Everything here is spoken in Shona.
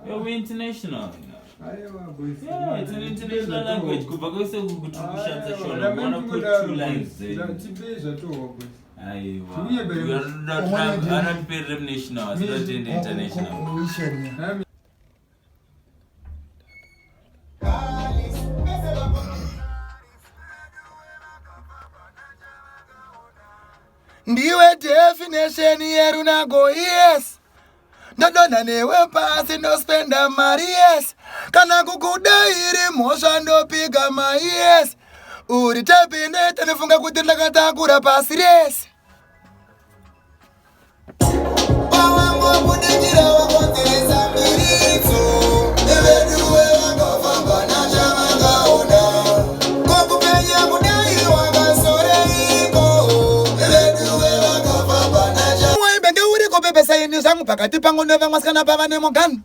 You're international. Yeah, it's an international language. Because we want to put 2 lines there. We are not paid national, it's not international. Ndiwe definition yeru nago yes. Ndodona newe pasi no spenda mari yes. Kana kukudairi mosha ndopiga ma yes. Uri tapine tanifunga kuti ndakatakura pasi yes. Pawango kudijira wakonzeresa miritso. Neveduwe wakafamba na chamagaona. Kokupenya kudai wakasoreiko. Neveduwe wakafamba na chamagaona. Mwai benge uri kopepesa ini zangu pakati pangu neve mwaskana pava nemogani.